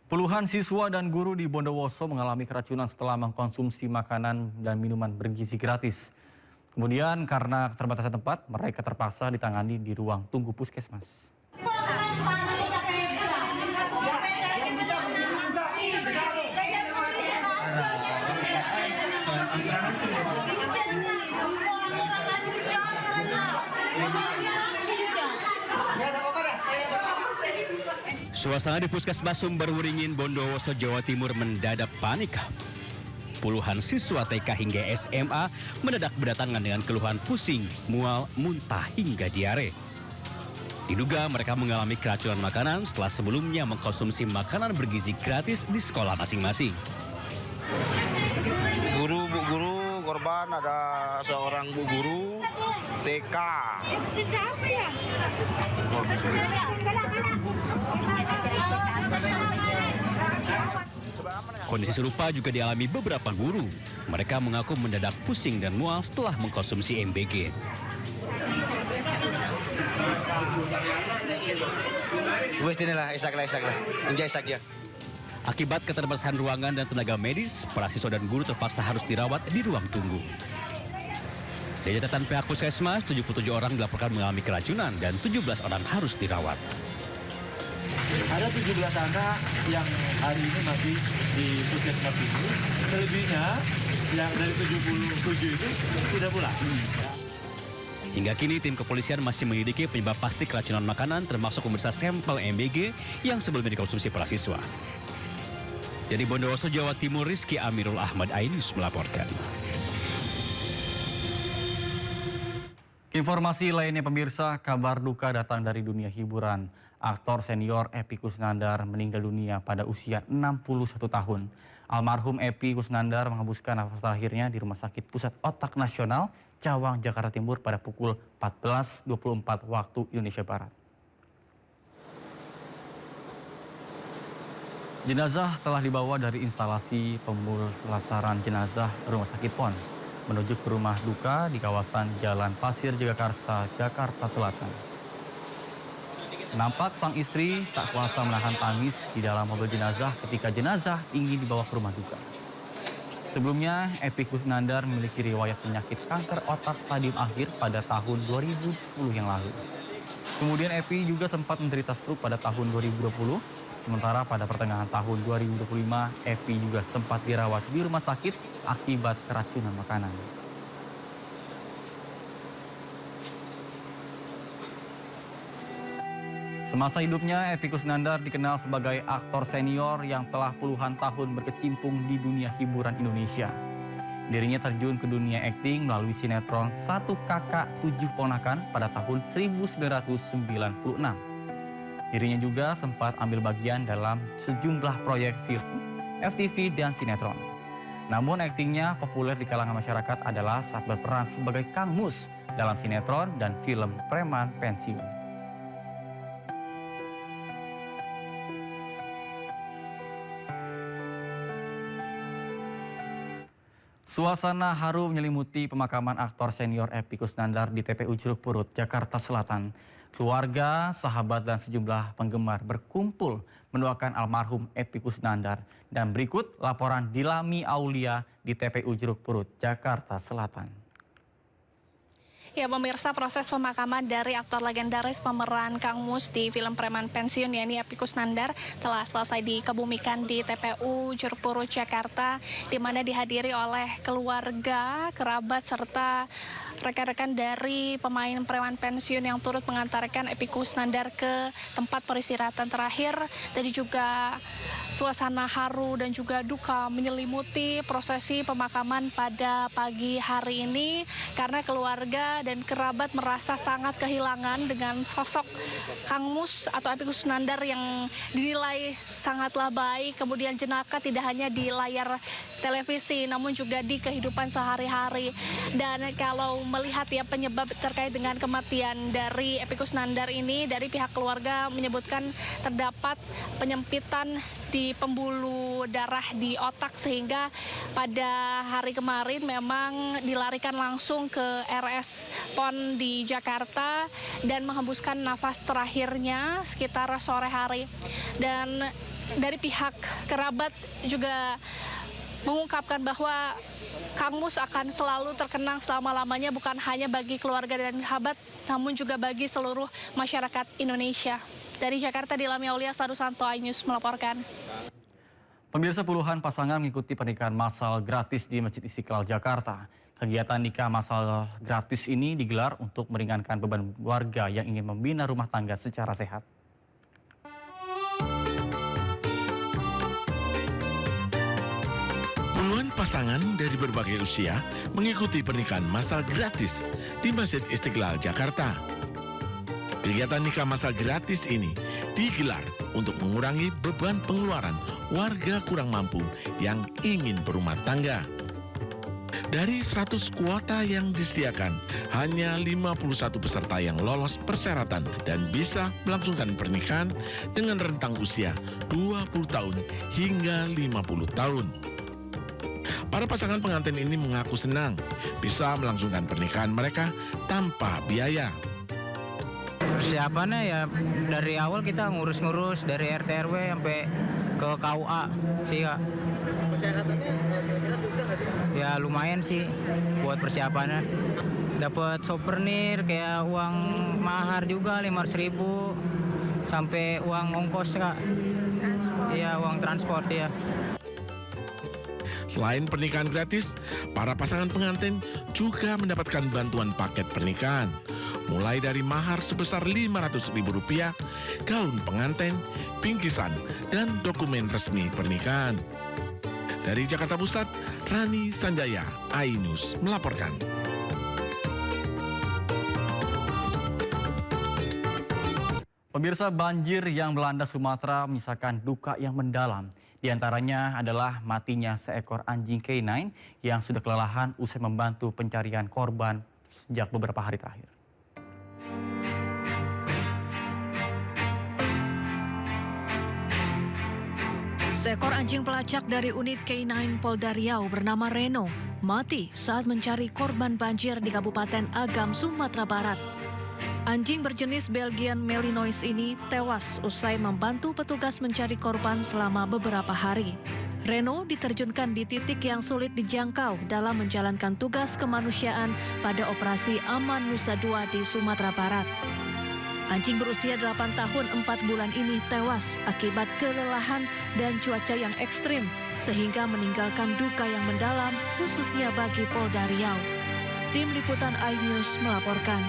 Puluhan siswa dan guru di Bondowoso mengalami keracunan setelah mengkonsumsi makanan dan minuman bergizi gratis. Kemudian karena keterbatasan tempat, mereka terpaksa ditangani di ruang tunggu puskesmas. Suasana di Puskesmas Sumberwuringin, Bondowoso, Jawa Timur mendadak panik. Puluhan siswa TK hingga SMA mendadak berdatangan dengan keluhan pusing, mual, muntah hingga diare. Diduga mereka mengalami keracunan makanan setelah sebelumnya mengkonsumsi makanan bergizi gratis di sekolah masing-masing. Bu guru korban ada seorang bu guru TK. Kondisi serupa juga dialami beberapa guru. Mereka mengaku mendadak pusing dan mual setelah mengkonsumsi MBG. Akibat keterbatasan ruangan dan tenaga medis, para siswa dan guru terpaksa harus dirawat di ruang tunggu. Dari catatan pihak puskesmas, 77 orang dilaporkan mengalami keracunan dan 17 orang harus dirawat. Ada 17 anak yang hari ini masih di puskesmas ini. Selebihnya yang dari 77 itu sudah pulang. Hingga kini tim kepolisian masih menyelidiki penyebab pasti keracunan makanan termasuk memeriksa sampel MBG yang sebelumnya dikonsumsi para siswa. Dari Bondowoso, Jawa Timur, Rizky Amirul Ahmad Ainus melaporkan. Informasi lainnya pemirsa, kabar duka datang dari dunia hiburan. Aktor senior Epy Kusnandar meninggal dunia pada usia 61 tahun. Almarhum Epy Kusnandar menghembuskan nafas terakhirnya di Rumah Sakit Pusat Otak Nasional, Cawang, Jakarta Timur pada pukul 14.24 waktu Indonesia Barat. Jenazah telah dibawa dari instalasi pemulasaran jenazah Rumah Sakit PON menuju ke rumah duka di kawasan Jalan Pasir Jagakarsa, Jakarta Selatan. Nampak sang istri tak kuasa menahan tangis di dalam mobil jenazah ketika jenazah ingin dibawa ke rumah duka. Sebelumnya, Epy Kusnandar memiliki riwayat penyakit kanker otak stadium akhir pada tahun 2010 yang lalu. Kemudian Epy juga sempat menderita stroke pada tahun 2020. Sementara pada pertengahan tahun 2025, Epy juga sempat dirawat di rumah sakit akibat keracunan makanan. Semasa hidupnya, Epy Kusnandar dikenal sebagai aktor senior yang telah puluhan tahun berkecimpung di dunia hiburan Indonesia. Dirinya terjun ke dunia akting melalui sinetron Satu Kakak Tujuh Ponakan pada tahun 1996. Dirinya juga sempat ambil bagian dalam sejumlah proyek film, FTV, dan sinetron. Namun aktingnya populer di kalangan masyarakat adalah saat berperan sebagai Kang Mus dalam sinetron dan film Preman Pensiun. Suasana haru menyelimuti pemakaman aktor senior Epy Kusnandar di TPU Jeruk Purut, Jakarta Selatan. Keluarga, sahabat, dan sejumlah penggemar berkumpul mendoakan almarhum Epy Kusnandar. Dan berikut laporan Dilami Aulia di TPU Jeruk Purut, Jakarta Selatan. Ya pemirsa, proses pemakaman dari aktor legendaris pemeran Kang Mus di film Preman Pensiun yakni Epy Kusnandar telah selesai dikebumikan di TPU Jeruk Purut, Jakarta, di mana dihadiri oleh keluarga, kerabat, serta rekan-rekan dari pemain Preman Pensiun yang turut mengantarkan Epy Kusnandar ke tempat peristirahatan terakhir. Tadi juga suasana haru dan juga duka menyelimuti prosesi pemakaman pada pagi hari ini karena keluarga dan kerabat merasa sangat kehilangan dengan sosok Kang Mus atau Epy Kusnandar yang dinilai sangatlah baik. Kemudian jenaka tidak hanya di layar televisi namun juga di kehidupan sehari-hari. Dan kalau melihat ya penyebab terkait dengan kematian dari Epy Kusnandar ini, dari pihak keluarga menyebutkan terdapat penyempitan di pembuluh darah di otak sehingga pada hari kemarin memang dilarikan langsung ke RS PON di Jakarta dan menghembuskan nafas terakhirnya sekitar sore hari. Dan dari pihak kerabat juga mengungkapkan bahwa Kang Mus akan selalu terkenang selama-lamanya bukan hanya bagi keluarga dan sahabat, namun juga bagi seluruh masyarakat Indonesia. Dari Jakarta, Dilami Aulia, Sarusanto, iNews melaporkan. Pemirsa, puluhan pasangan mengikuti pernikahan massal gratis di Masjid Istiqlal, Jakarta. Kegiatan nikah massal gratis ini digelar untuk meringankan beban warga yang ingin membina rumah tangga secara sehat. Puluhan pasangan dari berbagai usia mengikuti pernikahan massal gratis di Masjid Istiqlal, Jakarta. Kegiatan nikah massal gratis ini digelar untuk mengurangi beban pengeluaran warga kurang mampu yang ingin berumah tangga. Dari 100 kuota yang disediakan, hanya 51 peserta yang lolos persyaratan dan bisa melangsungkan pernikahan dengan rentang usia 20 tahun hingga 50 tahun. Para pasangan pengantin ini mengaku senang bisa melangsungkan pernikahan mereka tanpa biaya. Persiapannya ya dari awal kita ngurus-ngurus dari RT RW sampai ke KUA sih, Kak. Persyaratannya kira-kira susah nggak sih, Mas? Ya lumayan sih buat persiapannya. Dapat souvenir kayak uang mahar juga 500.000 sampai uang ongkos, Kak. Iya, uang transport ya. Selain pernikahan gratis, para pasangan pengantin juga mendapatkan bantuan paket pernikahan. Mulai dari mahar sebesar Rp500.000, gaun pengantin, bingkisan, dan dokumen resmi pernikahan. Dari Jakarta Pusat, Rani Sanjaya, iNews melaporkan. Pemirsa, banjir yang melanda Sumatera menyisakan duka yang mendalam. Di antaranya adalah matinya seekor anjing K9 yang sudah kelelahan usai membantu pencarian korban sejak beberapa hari terakhir. Seekor anjing pelacak dari unit K9 Polda Riau bernama Reno mati saat mencari korban banjir di Kabupaten Agam, Sumatera Barat. Anjing berjenis Belgian Malinois ini tewas usai membantu petugas mencari korban selama beberapa hari. Reno diterjunkan di titik yang sulit dijangkau dalam menjalankan tugas kemanusiaan pada operasi Aman Nusa Dua di Sumatera Barat. Anjing berusia 8 tahun 4 bulan ini tewas akibat kelelahan dan cuaca yang ekstrim sehingga meninggalkan duka yang mendalam khususnya bagi Polda Riau. Tim Liputan iNews melaporkan.